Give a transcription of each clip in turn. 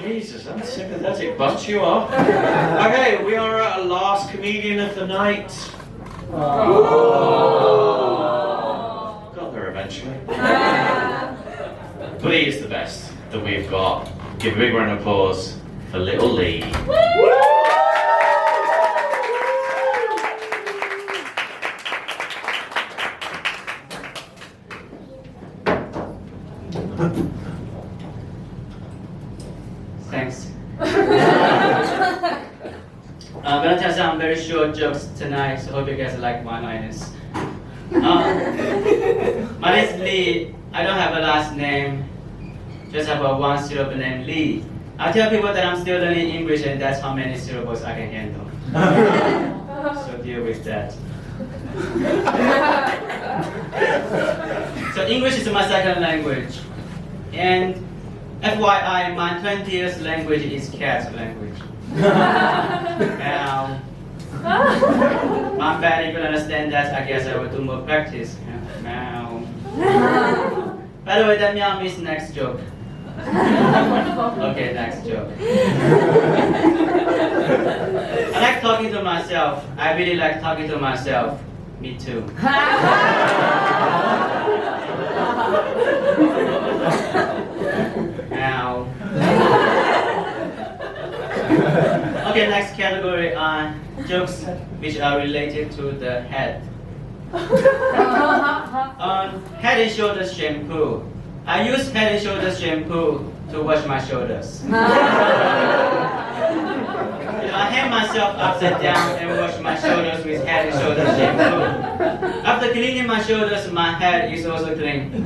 Jesus, unsympathetic bunch you are. Okay, we are at our last comedian of the night. Got there eventually. But he is the best that we've got. Give a big round of applause for Little Lee. Thanks. I'm gonna tell some very short jokes tonight, so hope you guys like one-liners. My name is Lee. I don't have a last name, just have a one syllable name, Lee. I tell people that I'm still learning English and that's how many syllables I can handle. So deal with that. So English is my second language. And FYI, my 20th language is cat language. Now, I'm bad if you understand that. I guess I will do more practice. Meow. By the way, that meow means next joke. Okay, next joke. I like talking to myself. I really like talking to myself. Me too. Now. Okay, next category are jokes which are related to the head. Head and Shoulders shampoo. I use Head and Shoulders shampoo to wash my shoulders. I hang myself upside down and wash my shoulders with Head and Shoulders shampoo. After cleaning my shoulders, my head is also clean.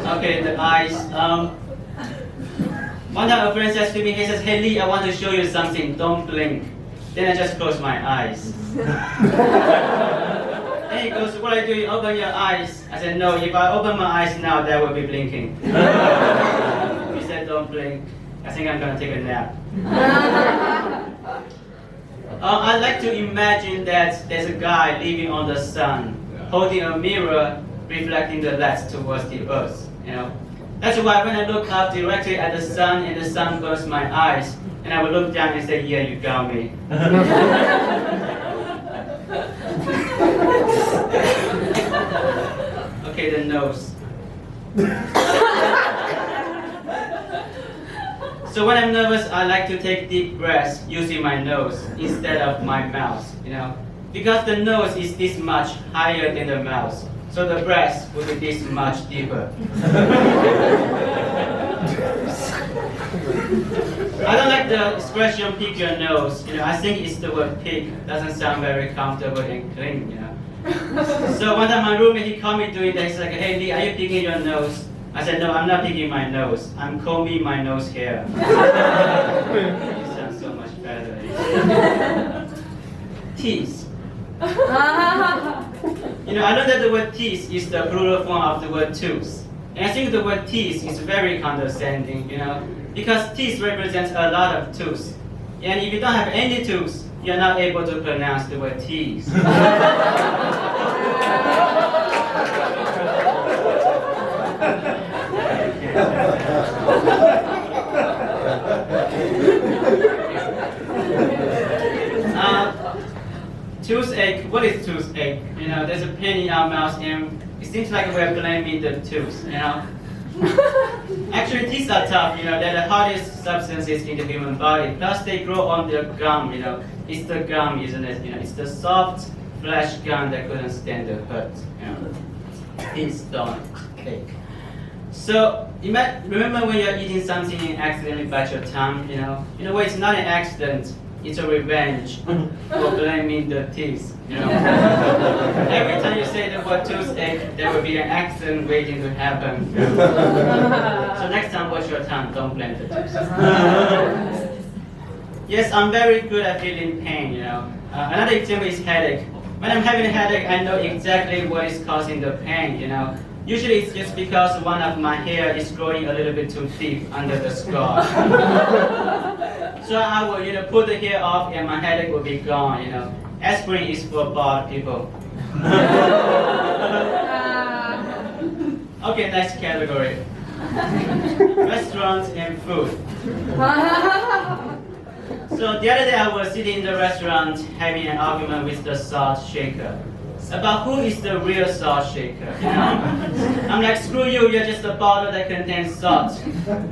Okay, the eyes. One time a friend says to me, he says, "Hey Lee, I want to show you something, don't blink." Then I just close my eyes. Then he goes, "What are you doing? Open your eyes." I said, "No, if I open my eyes now, that will be blinking." He said, "Don't blink. I think I'm gonna take a nap." I like to imagine that there's a guy living on the sun, holding a mirror, reflecting the light towards the earth. You know, that's why when I look up directly at the sun and the sun burns my eyes, and I will look down and say, "Yeah, you got me." Okay, the nose. So when I'm nervous, I like to take deep breaths using my nose instead of my mouth, you know, because the nose is this much higher than the mouth, so the breath will be this much deeper. I don't like the expression "pick your nose." You know, I think it's the word "pick." Doesn't sound very comfortable and clean, you know. So one time my roommate, he called me doing that. He's like, "Hey Lee, are you picking your nose?" I said, "No, I'm not picking my nose. I'm combing my nose hair." It sounds so much better. Teeth. You know, I know that the word teeth is the plural form of the word tooth. And I think the word teeth is very condescending, you know, because teeth represents a lot of tooth. And if you don't have any tooth, you're not able to pronounce the word teeth. Toothache, what is toothache? You know, there's a pain in our mouth and it seems like we're blaming the tooth, you know. Actually, teeth are tough, you know, they're the hardest substances in the human body. Plus they grow on the gum, you know. It's the gum, isn't it? You know, it's the soft flesh gum that couldn't stand the hurt, you know. Teeth don't ache. So, remember when you're eating something and accidentally bite your tongue, you know? In a way, it's not an accident. It's a revenge for blaming the teeth, you know. Every time you say the word toothache, there will be an accident waiting to happen. So next time, watch your tongue. Don't blame the teeth. Yes, I'm very good at feeling pain, you know. Another example is headache. When I'm having a headache, I know exactly what is causing the pain, you know. Usually it's just because one of my hair is growing a little bit too thick under the skull. So I will, you know, pull the hair off and my headache will be gone, you know. Aspirin is for bald people. Okay, next category. Restaurants and food. So the other day I was sitting in the restaurant having an argument with the salt shaker about who is the real salt shaker. You know? I'm like, screw you, you're just a bottle that contains salt.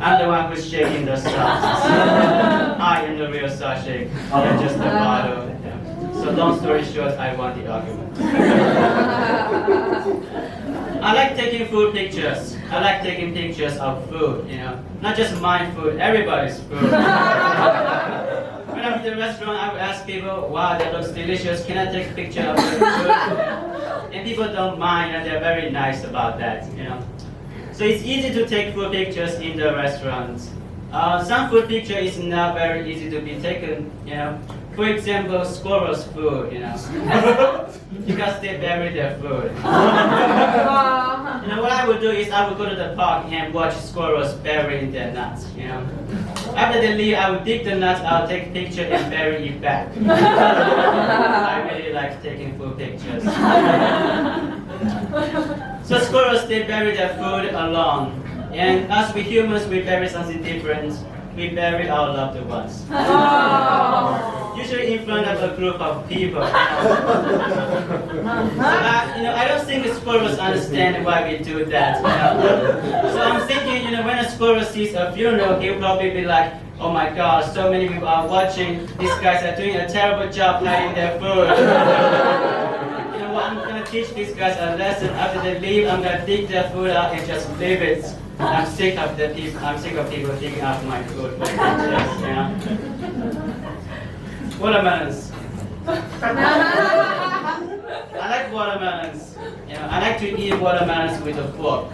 I'm the one who's shaking the salt. I am the real salt shaker. You're just a bottle. Yeah. So long story short, I won the argument. I like taking food pictures. I like taking pictures of food, you know. Not just my food, everybody's food. When I'm in the restaurant, I would ask people, wow, that looks delicious. Can I take a picture of the food? And people don't mind, and they're very nice about that, you know. So it's easy to take food pictures in the restaurants. Some food picture is not very easy to be taken, you know. For example, squirrels' food, you know. Because they bury their food. You know, what I would do is I would go to the park and watch squirrels burying their nuts, you know. After they leave, I would dig the nuts, I'll take a picture and bury it back. I really like taking food pictures. So squirrels, they bury their food alone. And us, we humans, we bury something different. We bury our loved ones. Usually in front of a group of people. So, I don't think the squirrels understand why we do that. You know? So I'm thinking, when a squirrel sees a funeral, he'll probably be like, oh my God, so many people are watching. These guys are doing a terrible job hiding their food. You know what? I'm gonna teach these guys a lesson. After they leave, I'm gonna dig their food out and just leave it. I'm sick of people digging up my food. Yes, you know. Watermelons. I like watermelons. I like to eat watermelons with a fork.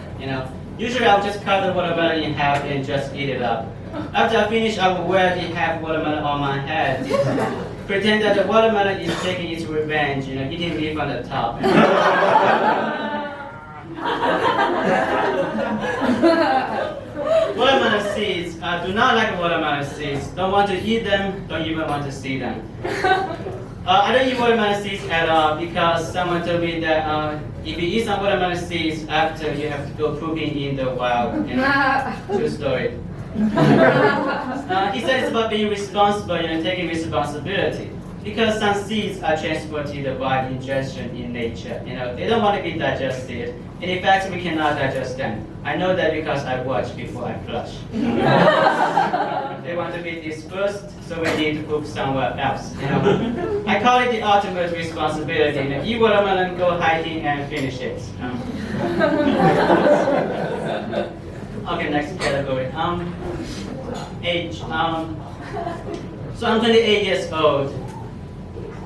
Usually I'll just cut the watermelon in half and just eat it up. After I finish, I will wear the half watermelon on my head. Pretend that the watermelon is taking its revenge, eating me from the top. Watermelon seeds, do not like watermelon seeds. Don't want to eat them, don't even want to see them. I don't eat watermelon seeds at all because someone told me that if you eat some watermelon seeds after you have to go pooping in the wild. True story. He said it's about being responsible, taking responsibility. Because some seeds are transported by ingestion in nature. They don't want to be digested. And in fact, we cannot digest them. I know that because I watch before I flush. They want to be dispersed, so we need to poop somewhere else. I call it the ultimate responsibility. Eat watermelon, go hiking, and finish it. Okay, next category. Age. So I'm 28 years old.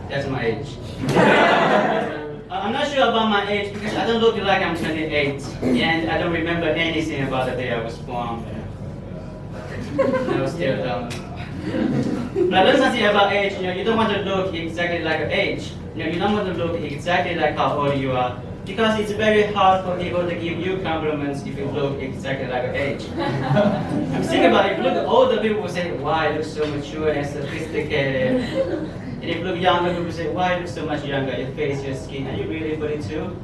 That's my age. I'm not sure about my age because I don't look like I'm 28 and I don't remember anything about the day I was born. I was still young. But I learned something about age. You don't want to look exactly like your age. You don't want to look exactly like how old you are because it's very hard for people to give you compliments if you look exactly like your age. I'm thinking about it. If you look older, people will say, wow, you look so mature and sophisticated. And if you look younger, people say, why you look so much younger? Your face, your skin, are you really 42?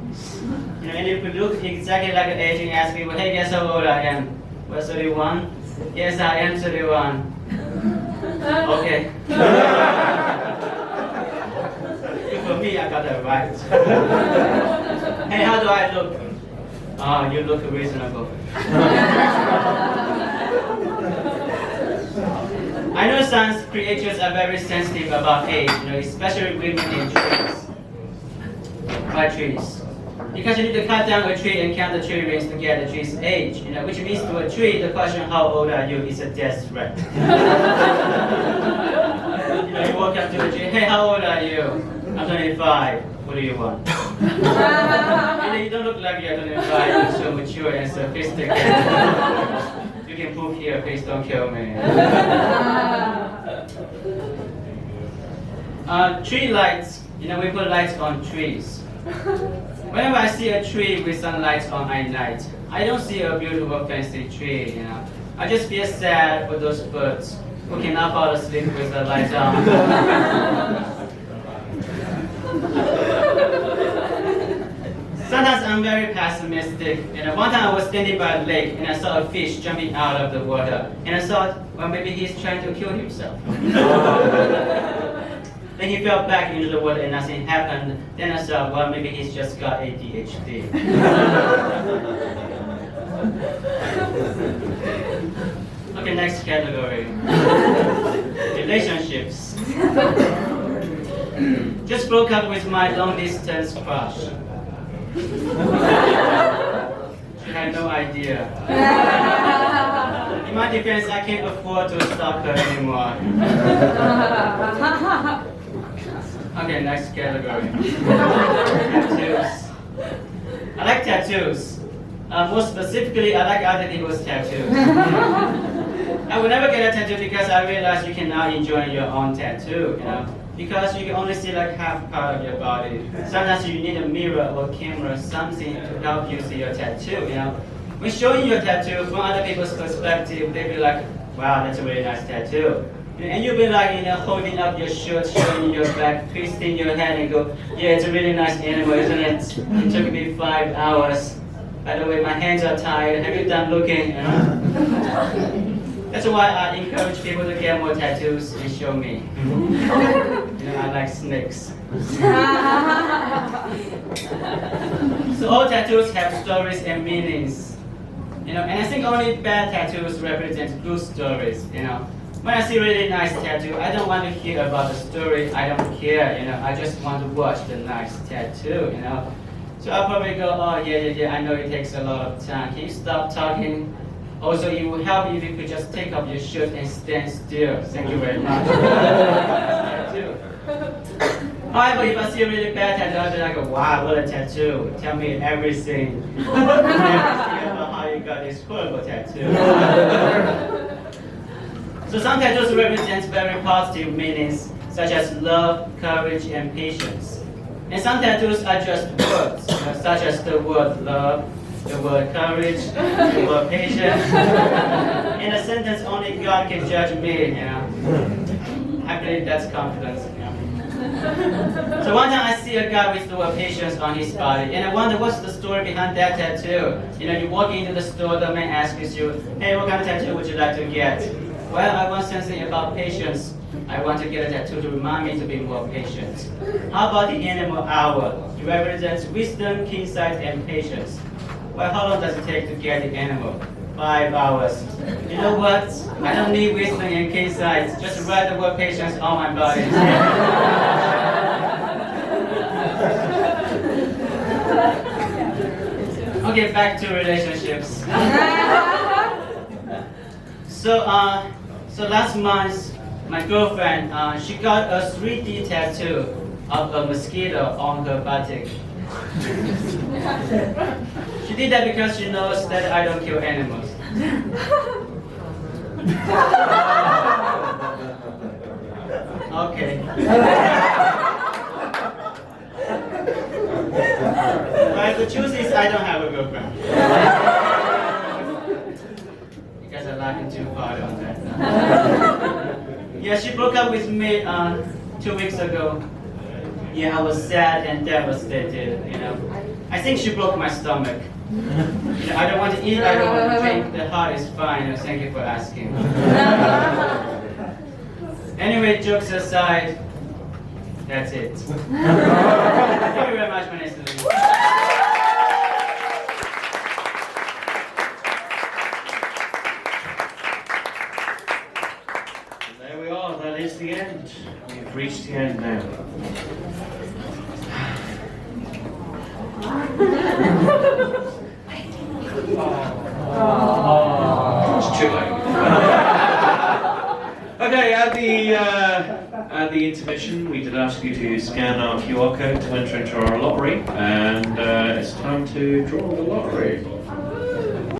And if you look exactly like your age and ask people, hey, guess how old I am? Well, 31? Yes, I am 31. Okay. Good for me, I got that right. Hey, how do I look? Oh, you look reasonable. I know some creatures are very sensitive about age, especially women in trees. Why trees? Because you need to cut down a tree and count the tree rings to get the tree's age, which means to a tree, the question, how old are you, is a death threat. You walk up to a tree, hey, how old are you? I'm 25. What do you want? You don't look like you're 25, you're so mature and sophisticated. You can poop here, please don't kill me. Tree lights, we put lights on trees. Whenever I see a tree with some lights on at night, I don't see a beautiful fancy tree, I just feel sad for those birds who cannot fall asleep with the lights on. sometimes I'm very pessimistic. One time I was standing by a lake and I saw a fish jumping out of the water, and I thought, well, maybe he's trying to kill himself. Then he fell back into the water and nothing happened. Then I thought, well, maybe he's just got ADHD. Okay, next category. Relationships. Just broke up with my long distance crush. She had no idea. In my defense, I can't afford to stalk her anymore. Okay, next category. Tattoos. I like tattoos. More specifically, I like other people's tattoos. I would never get a tattoo because I realized you cannot enjoy your own tattoo, because you can only see like half part of your body. Sometimes you need a mirror or camera, something to help you see your tattoo, When showing your tattoo from other people's perspective, they'll be like, wow, that's a really nice tattoo. And you'll be like, holding up your shirt, showing your back, twisting your head and go, yeah, it's a really nice animal, isn't it? It took me 5 hours. By the way, my hands are tired. Have you done looking? That's why I encourage people to get more tattoos and show me. I like snakes. So all tattoos have stories and meanings. And I think only bad tattoos represent good stories. When I see really nice tattoo, I don't want to hear about the story. I don't care. I just want to watch the nice tattoo. So I'll probably go, oh yeah, I know it takes a lot of time. Can you stop talking? Also, it would help if you could just take off your shirt and stand still. Thank you very much. However, if I see a really bad tattoo, I'll be like, wow, what a tattoo. Tell me everything. About how you got this horrible tattoo. So some tattoos represent very positive meanings, such as love, courage, and patience. And some tattoos are just words, such as the word love, the word courage, the word patience. In a sentence, only God can judge me, I believe that's confidence. So one time I see a guy with the word patience on his body, and I wonder what's the story behind that tattoo. You walk into the store, the man asks you, hey, what kind of tattoo would you like to get? Well, I want something about patience. I want to get a tattoo to remind me to be more patient. How about the animal hour? It represents wisdom, keen sight, and patience. Well, how long does it take to get the animal? 5 hours. You know what? I don't need wisdom and keen sight. Just write the word patience on my body. Okay, back to relationships. So last month, my girlfriend, she got a 3D tattoo of a mosquito on her buttock. She did that because she knows that I don't kill animals. Okay. But the truth is, I don't have a girlfriend. Because I'm laughing too hard on that. Yeah, she broke up with me 2 weeks ago. Yeah, I was sad and devastated, I think she broke my stomach. I don't want to eat, I don't want to drink, the heart is fine, thank you for asking. Anyway, jokes aside, that's it. Thank you very much, my name is Louis. There we are, that is the end. We've reached the end now. It's too late. Okay, at the intermission, we did ask you to scan our QR code to enter into our lottery, and it's time to draw the lottery.